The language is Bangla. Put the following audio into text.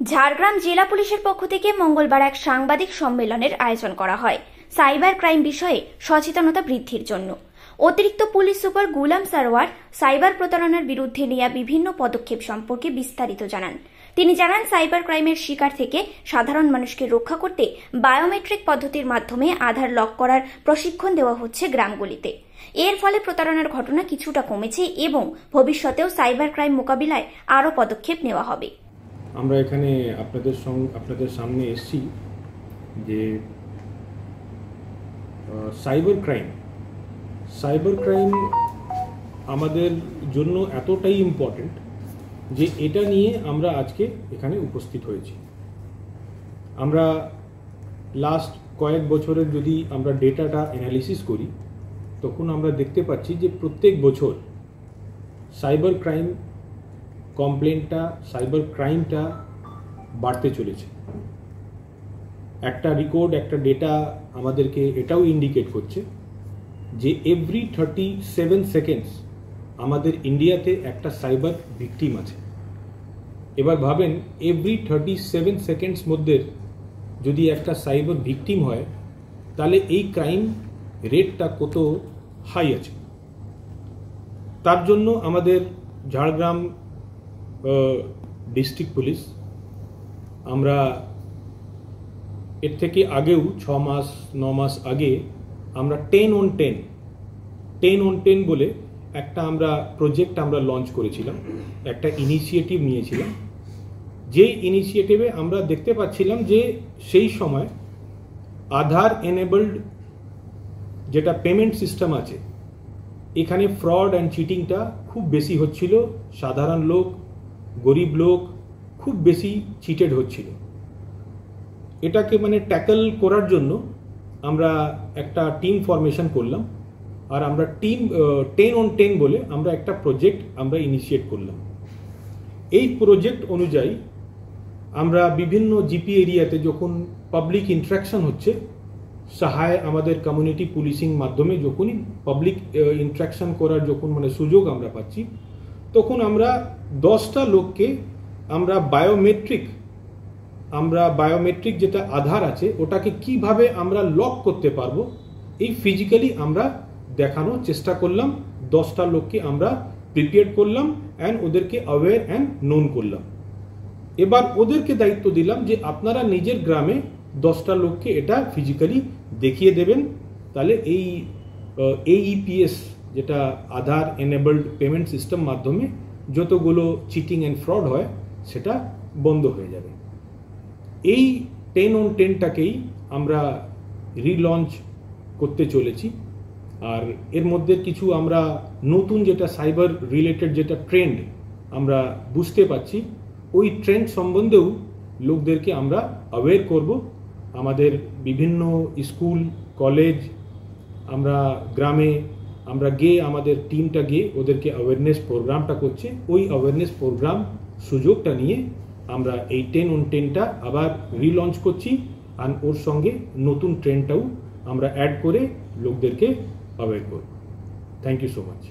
ঝাড়গ্রাম জেলা পুলিশের পক্ষ থেকে মঙ্গলবার এক সাংবাদিক সম্মেলনের আয়োজন করা হয় সাইবার ক্রাইম বিষয়ে সচেতনতা বৃদ্ধির জন্য। অতিরিক্ত পুলিশ সুপার গুলাম সারোয়ার সাইবার প্রতারণার বিরুদ্ধে নেওয়া বিভিন্ন পদক্ষেপ সম্পর্কে বিস্তারিত জানান। তিনি জানান, সাইবার ক্রাইমের শিকার থেকে সাধারণ মানুষকে রক্ষা করতে বায়োমেট্রিক পদ্ধতির মাধ্যমে আধার লক করার প্রশিক্ষণ দেওয়া হচ্ছে গ্রামগুলিতে। এর ফলে প্রতারণার ঘটনা কিছুটা কমেছে এবং ভবিষ্যতেও সাইবার ক্রাইম মোকাবিলায় আরও পদক্ষেপ নেওয়া হবে। আমরা এখানে আপনাদের সামনে এসেছি যে সাইবার ক্রাইম আমাদের জন্য এতটাই ইম্পর্টেন্ট যে এটা নিয়ে আমরা আজকে এখানে উপস্থিত হয়েছি। আমরা লাস্ট কয়েক বছরের যদি আমরা ডেটাটা অ্যানালিসিস করি তখন আমরা দেখতে পাচ্ছি যে প্রত্যেক বছর সাইবার ক্রাইম কমপ্লেনটা, সাইবার ক্রাইমটা বাড়তে চলেছে। একটা রেকর্ড, একটা ডেটা আমাদেরকে এটাও ইন্ডিকেট করছে যে এভরি 37 সেকেন্ডস আমাদের ইন্ডিয়াতে একটা সাইবার ভিকটিম আছে। এবার ভাবেন, এভরি 37 সেকেন্ডস মধ্যে যদি একটা সাইবার ভিকটিম হয় তাহলে এই ক্রাইম রেটটা কত হাই আছে। তার জন্য আমাদের ঝাড়গ্রাম ডিস্ট্রিক্ট পুলিশ, আমরা এর থেকে আগেও 6-9 মাস আগে আমরা 10 on 10 বলে একটা আমরা প্রজেক্ট আমরা লঞ্চ করেছিলাম, একটা ইনিশিয়েটিভ নিয়েছিলাম। যে ইনিশিয়েটিভে আমরা দেখতে পাচ্ছিলাম যে সেই সময় আধার এনেবলড যেটা পেমেন্ট সিস্টেম আছে এখানে ফ্রড অ্যান্ড চিটিংটা খুব বেশি হচ্ছিল। সাধারণ লোক, গরিব লোক খুব বেশি চিটেড হচ্ছিল। এটাকে ট্যাকল করার জন্য আমরা একটা টিম ফরমেশন করলাম আর আমরা টিম 10 on 10 বলে আমরা একটা প্রজেক্ট আমরা ইনিশিয়েট করলাম। এই প্রজেক্ট অনুযায়ী আমরা বিভিন্ন জিপি এরিয়াতে যখন পাবলিক ইন্টারাকশন হচ্ছে, সহায় আমাদের কমিউনিটি পুলিশিং মাধ্যমে যখনই পাবলিক ইন্টারাকশন করার যখন সুযোগ আমরা পাচ্ছি, তখন আমরা 10টা লোককে আমরা বায়োমেট্রিক যেটা আধার আছে ওটাকে কিভাবে আমরা লক করতে পারবো এই ফিজিক্যালি আমরা দেখানোর চেষ্টা করলাম। 10টা লোককে আমরা প্রিপেয়ার করলাম অ্যান্ড ওদেরকে অ্যাওয়্যার অ্যান্ড নোন করলাম। এবার ওদেরকে দায়িত্ব দিলাম যে আপনারা নিজের গ্রামে 10টা লোককে এটা ফিজিক্যালি দেখিয়ে দেবেন, তাহলে এই AEPS যেটা আধার এনেবলড পেমেন্ট সিস্টেম মাধ্যমে যতগুলো চিটিং অ্যান্ড ফ্রড হয় সেটা বন্ধ হয়ে যাবে। এই 10 on 10টাকেই আমরা রিলঞ্চ করতে চলেছি। আর এর মধ্যে কিছু আমরা নতুন যেটা সাইবার রিলেটেড যেটা ট্রেন্ড আমরা বুঝতে পাচ্ছি, ওই ট্রেন্ড সম্বন্ধেও লোকদেরকে আমরা অ্যাওয়্যার করব। আমাদের বিভিন্ন স্কুল, কলেজ, আমরা গ্রামে আমরা গিয়ে আমাদের টিমটা গিয়ে ওদেরকে অ্যাওয়ারনেস প্রোগ্রামটা করছে। ওই অ্যাওয়ারনেস প্রোগ্রাম সুযোগটা নিয়ে আমরা এই 10 on 10টা আবার রিলঞ্চ করছি আর ওর সঙ্গে নতুন ট্রেন্ডটাও আমরা অ্যাড করে লোকদেরকে অ্যাওয়্যার করব। Thank you so much.